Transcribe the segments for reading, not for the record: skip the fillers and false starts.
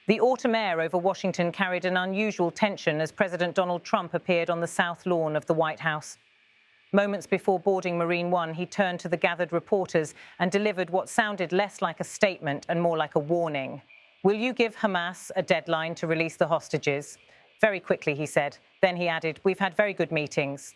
The autumn air over Washington carried an unusual tension as President Donald Trump appeared on the south lawn of the White House. Moments before boarding Marine One, he turned to the gathered reporters and delivered what sounded less like a statement and more like a warning. "Will you give Hamas a deadline to release the hostages?" "Very quickly," he said. Then he added, "We've had very good meetings."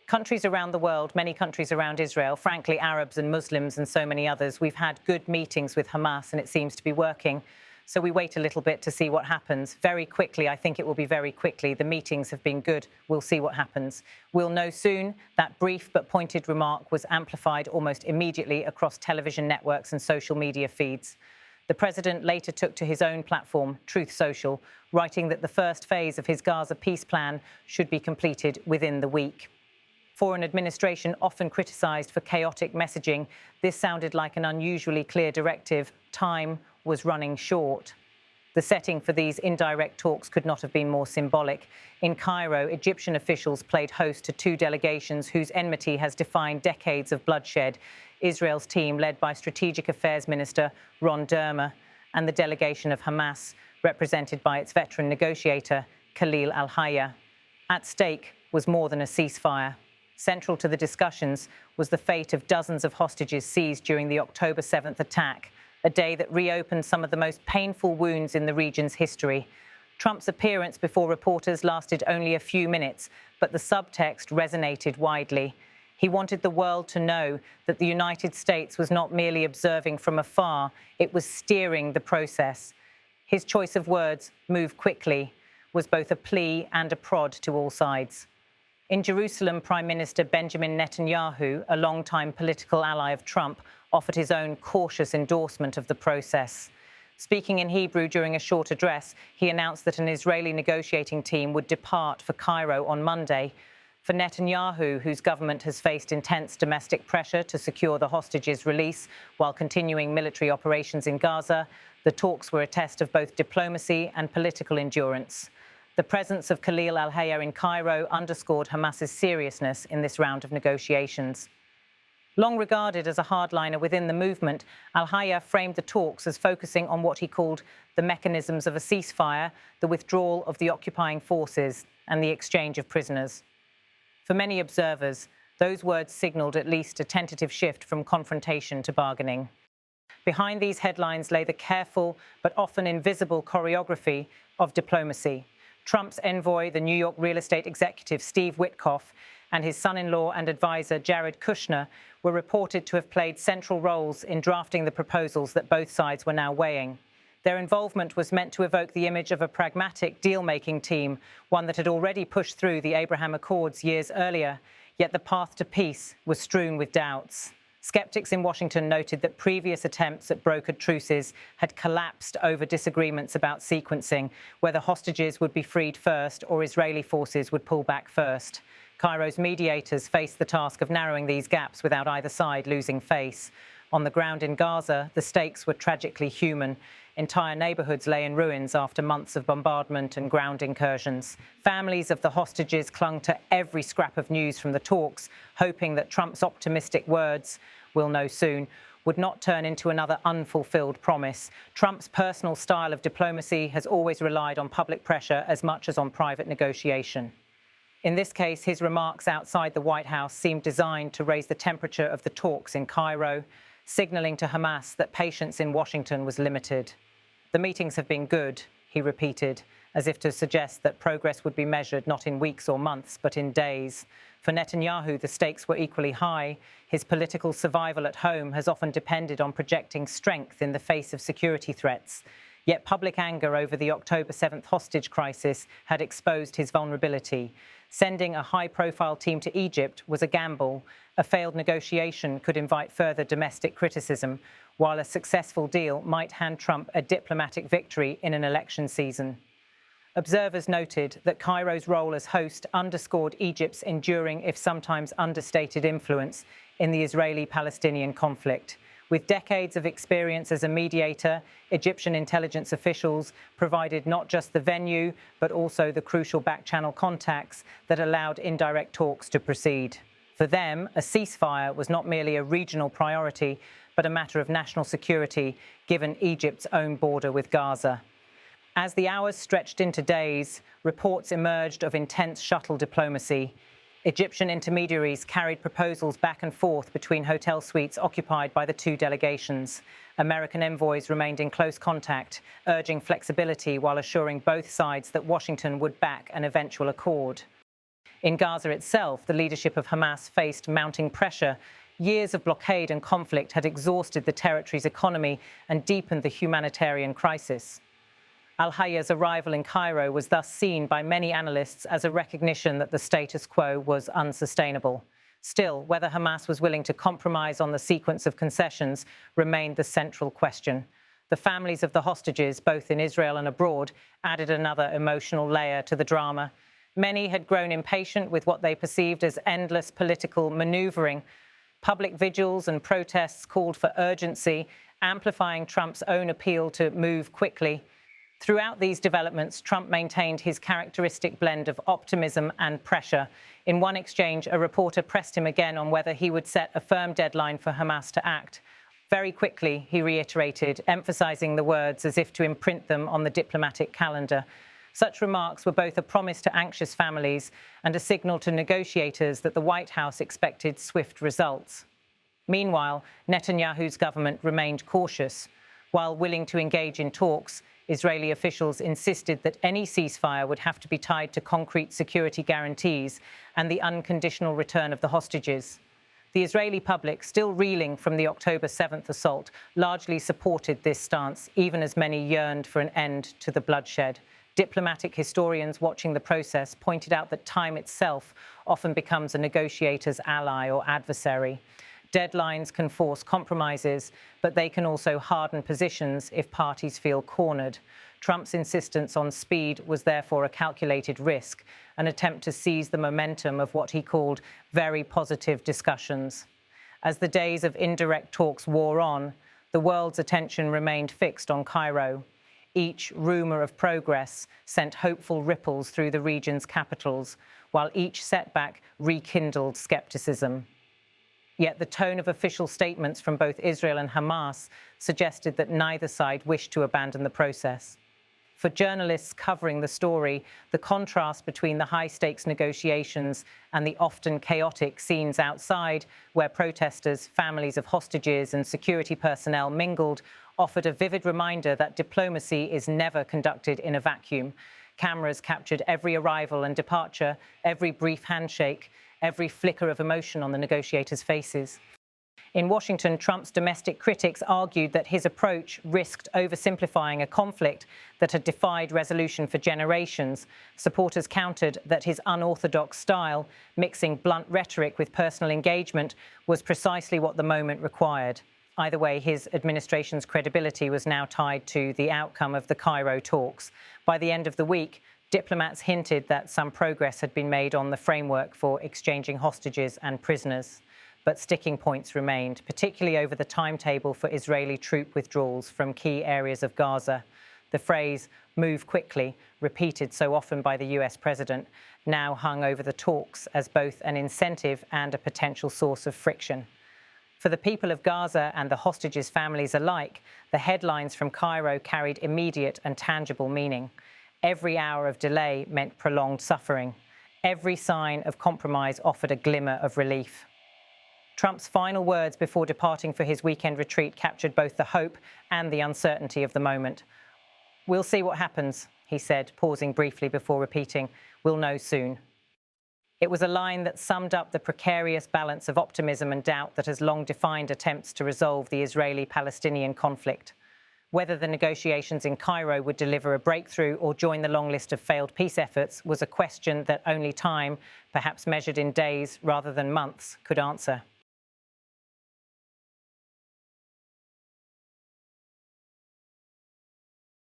Countries around the world, many countries around Israel, frankly, Arabs and Muslims and so many others, we've had good meetings with Hamas and it seems to be working. So we wait a little bit to see what happens. Very quickly, I think it will be very quickly. The meetings have been good. We'll see what happens. We'll know soon. That brief but pointed remark was amplified almost immediately across television networks and social media feeds. The president later took to his own platform, Truth Social, writing that the first phase of his Gaza peace plan should be completed within the week. For an administration often criticised for chaotic messaging, this sounded like an unusually clear directive. Time was running short. The setting for these indirect talks could not have been more symbolic. In Cairo, Egyptian officials played host to two delegations whose enmity has defined decades of bloodshed. Israel's team, led by Strategic Affairs Minister Ron Dermer, and the delegation of Hamas, represented by its veteran negotiator, Khalil al-Hayya. At stake was more than a ceasefire. Central to the discussions was the fate of dozens of hostages seized during the October 7th attack, a day that reopened some of the most painful wounds in the region's history. Trump's appearance before reporters lasted only a few minutes, but the subtext resonated widely. He wanted the world to know that the United States was not merely observing from afar, it was steering the process. His choice of words, "move quickly," was both a plea and a prod to all sides. In Jerusalem, Prime Minister Benjamin Netanyahu, a longtime political ally of Trump, offered his own cautious endorsement of the process. Speaking in Hebrew during a short address, he announced that an Israeli negotiating team would depart for Cairo on Monday. For Netanyahu, whose government has faced intense domestic pressure to secure the hostages' release while continuing military operations in Gaza, the talks were a test of both diplomacy and political endurance. The presence of Khalil al-Hayya in Cairo underscored Hamas's seriousness in this round of negotiations. Long regarded as a hardliner within the movement, al-Hayya framed the talks as focusing on what he called the mechanisms of a ceasefire, the withdrawal of the occupying forces, and the exchange of prisoners. For many observers, those words signalled at least a tentative shift from confrontation to bargaining. Behind these headlines lay the careful but often invisible choreography of diplomacy. Trump's envoy, the New York real estate executive Steve Witkoff, and his son-in-law and advisor Jared Kushner were reported to have played central roles in drafting the proposals that both sides were now weighing. Their involvement was meant to evoke the image of a pragmatic deal-making team, one that had already pushed through the Abraham Accords years earlier, yet the path to peace was strewn with doubts. Skeptics in Washington noted that previous attempts at brokered truces had collapsed over disagreements about sequencing, whether hostages would be freed first or Israeli forces would pull back first. Cairo's mediators faced the task of narrowing these gaps without either side losing face. On the ground in Gaza, the stakes were tragically human. Entire neighborhoods lay in ruins after months of bombardment and ground incursions. Families of the hostages clung to every scrap of news from the talks, hoping that Trump's optimistic words, "we'll know soon," would not turn into another unfulfilled promise. Trump's personal style of diplomacy has always relied on public pressure as much as on private negotiation. In this case, his remarks outside the White House seemed designed to raise the temperature of the talks in Cairo, signalling to Hamas that patience in Washington was limited. "The meetings have been good," he repeated, as if to suggest that progress would be measured not in weeks or months, but in days. For Netanyahu, the stakes were equally high. His political survival at home has often depended on projecting strength in the face of security threats. Yet public anger over the October 7th hostage crisis had exposed his vulnerability. Sending a high-profile team to Egypt was a gamble. A failed negotiation could invite further domestic criticism, while a successful deal might hand Trump a diplomatic victory in an election season. Observers noted that Cairo's role as host underscored Egypt's enduring, if sometimes understated, influence in the Israeli-Palestinian conflict. With decades of experience as a mediator, Egyptian intelligence officials provided not just the venue, but also the crucial back-channel contacts that allowed indirect talks to proceed. For them, a ceasefire was not merely a regional priority, but a matter of national security, given Egypt's own border with Gaza. As the hours stretched into days, reports emerged of intense shuttle diplomacy. Egyptian intermediaries carried proposals back and forth between hotel suites occupied by the two delegations. American envoys remained in close contact, urging flexibility while assuring both sides that Washington would back an eventual accord. In Gaza itself, the leadership of Hamas faced mounting pressure. Years of blockade and conflict had exhausted the territory's economy and deepened the humanitarian crisis. Al-Hayya's arrival in Cairo was thus seen by many analysts as a recognition that the status quo was unsustainable. Still, whether Hamas was willing to compromise on the sequence of concessions remained the central question. The families of the hostages, both in Israel and abroad, added another emotional layer to the drama. Many had grown impatient with what they perceived as endless political maneuvering. Public vigils and protests called for urgency, amplifying Trump's own appeal to move quickly. Throughout these developments, Trump maintained his characteristic blend of optimism and pressure. In one exchange, a reporter pressed him again on whether he would set a firm deadline for Hamas to act. Very quickly, he reiterated, emphasizing the words as if to imprint them on the diplomatic calendar. Such remarks were both a promise to anxious families and a signal to negotiators that the White House expected swift results. Meanwhile, Netanyahu's government remained cautious. While willing to engage in talks, Israeli officials insisted that any ceasefire would have to be tied to concrete security guarantees and the unconditional return of the hostages. The Israeli public, still reeling from the October 7th assault, largely supported this stance, even as many yearned for an end to the bloodshed. Diplomatic historians watching the process pointed out that time itself often becomes a negotiator's ally or adversary. Deadlines can force compromises, but they can also harden positions if parties feel cornered. Trump's insistence on speed was therefore a calculated risk, an attempt to seize the momentum of what he called very positive discussions. As the days of indirect talks wore on, the world's attention remained fixed on Cairo. Each rumor of progress sent hopeful ripples through the region's capitals, while each setback rekindled skepticism. Yet the tone of official statements from both Israel and Hamas suggested that neither side wished to abandon the process. For journalists covering the story, the contrast between the high-stakes negotiations and the often chaotic scenes outside, where protesters, families of hostages and security personnel mingled, offered a vivid reminder that diplomacy is never conducted in a vacuum. Cameras captured every arrival and departure, every brief handshake, every flicker of emotion on the negotiators' faces. In Washington, Trump's domestic critics argued that his approach risked oversimplifying a conflict that had defied resolution for generations. Supporters countered that his unorthodox style, mixing blunt rhetoric with personal engagement, was precisely what the moment required. Either way, his administration's credibility was now tied to the outcome of the Cairo talks. By the end of the week, diplomats hinted that some progress had been made on the framework for exchanging hostages and prisoners. But sticking points remained, particularly over the timetable for Israeli troop withdrawals from key areas of Gaza. The phrase, "move quickly," repeated so often by the US president, now hung over the talks as both an incentive and a potential source of friction. For the people of Gaza and the hostages' families alike, the headlines from Cairo carried immediate and tangible meaning. Every hour of delay meant prolonged suffering. Every sign of compromise offered a glimmer of relief. Trump's final words before departing for his weekend retreat captured both the hope and the uncertainty of the moment. "We'll see what happens," he said, pausing briefly before repeating, "We'll know soon." It was a line that summed up the precarious balance of optimism and doubt that has long defined attempts to resolve the Israeli-Palestinian conflict. Whether the negotiations in Cairo would deliver a breakthrough or join the long list of failed peace efforts was a question that only time, perhaps measured in days rather than months, could answer.